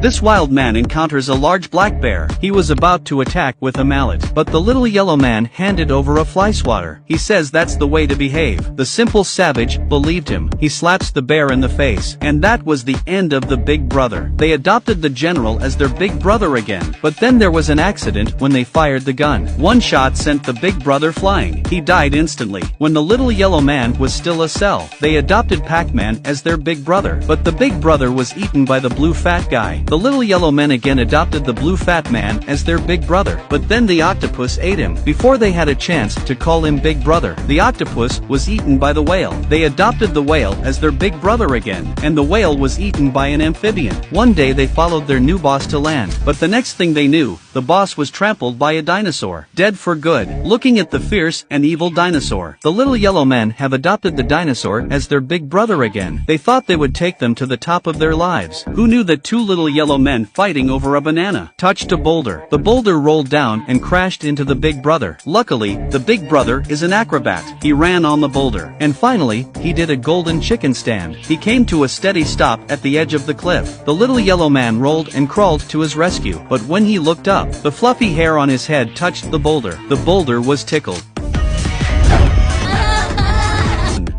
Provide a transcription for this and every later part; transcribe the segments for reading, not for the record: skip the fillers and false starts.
This wild man encounters a large black bear. He was about to attack with a mallet, but the little yellow man handed over a fly swatter. He says that's the way to behave. The simple savage believed him. He slaps the bear in the face, and that was the end of the big brother. They adopted the general as their big brother again, but then there was an accident when they fired the gun. One shot sent the big brother flying. He died instantly. When the little yellow man was still a cell, they adopted Pac-Man as their big brother, but the big brother was eaten by the blue fat guy. The little yellow men again adopted the blue fat man as their big brother, but then the octopus ate him. Before they had a chance to call him big brother, the octopus was eaten by the whale. They adopted the whale as their big brother again, and the whale was eaten by an amphibian. One day they followed their new boss to land, but the next thing they knew, the boss was trampled by a dinosaur, dead for good. Looking at the fierce and evil dinosaur, the little yellow men have adopted the dinosaur as their big brother again. They thought they would take them to the top of their lives. Who knew that two little yellow men fighting over a banana touched a boulder? The boulder rolled down and crashed into the big brother. Luckily, the big brother is an acrobat. He ran on the boulder, and finally, he did a golden chicken stand. He came to a steady stop at the edge of the cliff. The little yellow man rolled and crawled to his rescue, but when he looked up, the fluffy hair on his head touched the boulder. The boulder was tickled.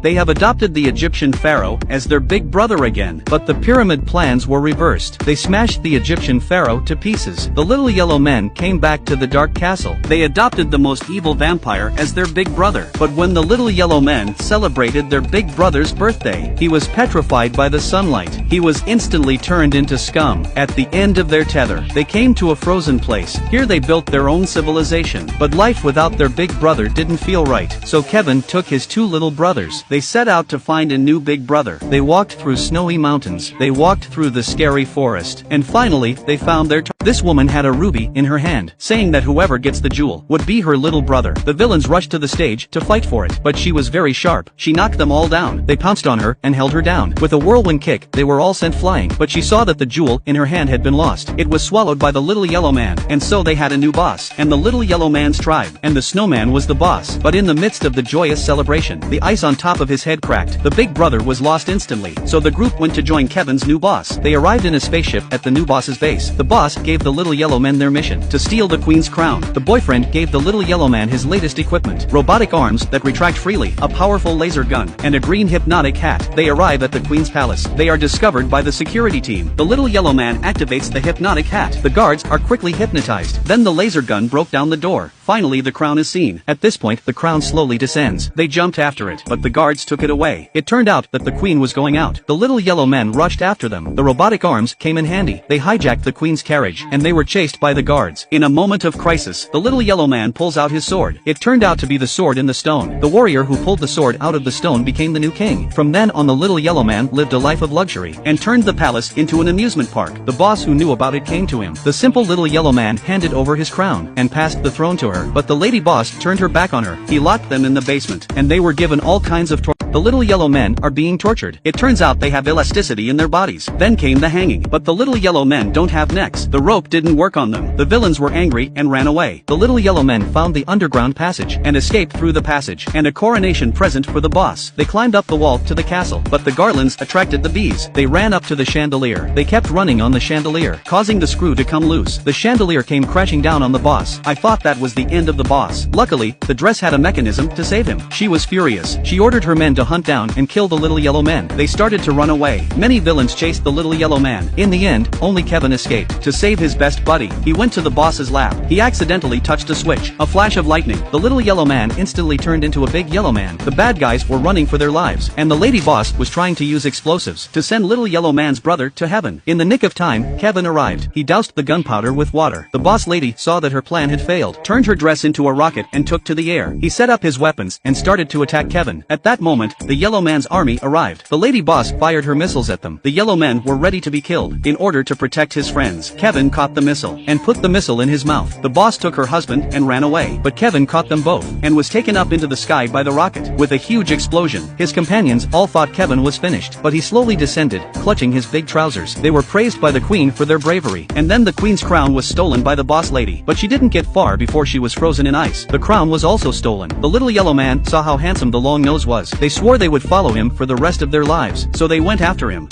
They have adopted the Egyptian pharaoh as their big brother again, but the pyramid plans were reversed. They smashed the Egyptian pharaoh to pieces. The little yellow men came back to the dark castle. They adopted the most evil vampire as their big brother, but when the little yellow men celebrated their big brother's birthday, he was petrified by the sunlight. He was instantly turned into scum. At the end of their tether, they came to a frozen place. Here they built their own civilization, but life without their big brother didn't feel right. So Kevin took his two little brothers. They set out to find a new big brother. They walked through snowy mountains. They walked through the scary forest. And finally, they found their This woman had a ruby in her hand, saying that whoever gets the jewel would be her little brother. The villains rushed to the stage to fight for it, but she was very sharp. She knocked them all down. They pounced on her and held her down. With a whirlwind kick, they were all sent flying, but she saw that the jewel in her hand had been lost. It was swallowed by the little yellow man, and so they had a new boss, and the little yellow man's tribe, and the snowman was the boss. But in the midst of the joyous celebration, the ice on top of his head cracked. The big brother was lost instantly, so the group went to join Kevin's new boss. They arrived in a spaceship at the new boss's base. The boss gave the little yellow men their mission, to steal the queen's crown. The boyfriend gave the little yellow man his latest equipment, robotic arms that retract freely, a powerful laser gun, and a green hypnotic hat. They arrive at the queen's palace. They are discovered by the security team. The little yellow man activates the hypnotic hat. The guards are quickly hypnotized. Then the laser gun broke down the door. Finally the crown is seen. At this point the crown slowly descends. They jumped after it, but the guards took it away. It turned out that the queen was going out. The little yellow men rushed after them. The robotic arms came in handy. They hijacked the queen's carriage, and they were chased by the guards. In a moment of crisis, the little yellow man pulls out his sword. It turned out to be the sword in the stone. The warrior who pulled the sword out of the stone became the new king. From then on, the little yellow man lived a life of luxury, and turned the palace into an amusement park. The boss who knew about it came to him. The simple little yellow man handed over his crown, and passed the throne to her, but the lady boss turned her back on her. He locked them in the basement, and they were given all kinds of torture. The little yellow men are being tortured. It turns out they have elasticity in their bodies. Then came the hanging, but the little yellow men don't have necks. The rope didn't work on them. The villains were angry and ran away. The little yellow men found the underground passage, and escaped through the passage, and a coronation present for the boss. They climbed up the wall to the castle, but the garlands attracted the bees. They ran up to the chandelier. They kept running on the chandelier, causing the screw to come loose. The chandelier came crashing down on the boss. I thought that was the end of the boss. Luckily, the dress had a mechanism to save him. She was furious. She ordered her men to hunt down and kill the little yellow men. They started to run away. Many villains chased the little yellow man. In the end, only Kevin escaped. To save his best buddy, he went to the boss's lab. He accidentally touched a switch. A flash of lightning. The little yellow man instantly turned into a big yellow man. The bad guys were running for their lives, and the lady boss was trying to use explosives to send little yellow man's brother to heaven. In the nick of time, Kevin arrived. He doused the gunpowder with water. The boss lady saw that her plan had failed, turned her dress into a rocket and took to the air. He set up his weapons and started to attack Kevin. At that moment, the yellow man's army arrived. The lady boss fired her missiles at them. The yellow men were ready to be killed. In order to protect his friends, Kevin caught the missile and put the missile in his mouth. The boss took her husband and ran away, but Kevin caught them both and was taken up into the sky by the rocket. With a huge explosion, his companions all thought Kevin was finished, but he slowly descended, clutching his big trousers. They were praised by the queen for their bravery, and then the queen's crown was stolen by the boss lady, but she didn't get far before she was frozen in ice. The crown was also stolen. The little yellow man saw how handsome the long nose was. They swore they would follow him for the rest of their lives, so they went after him.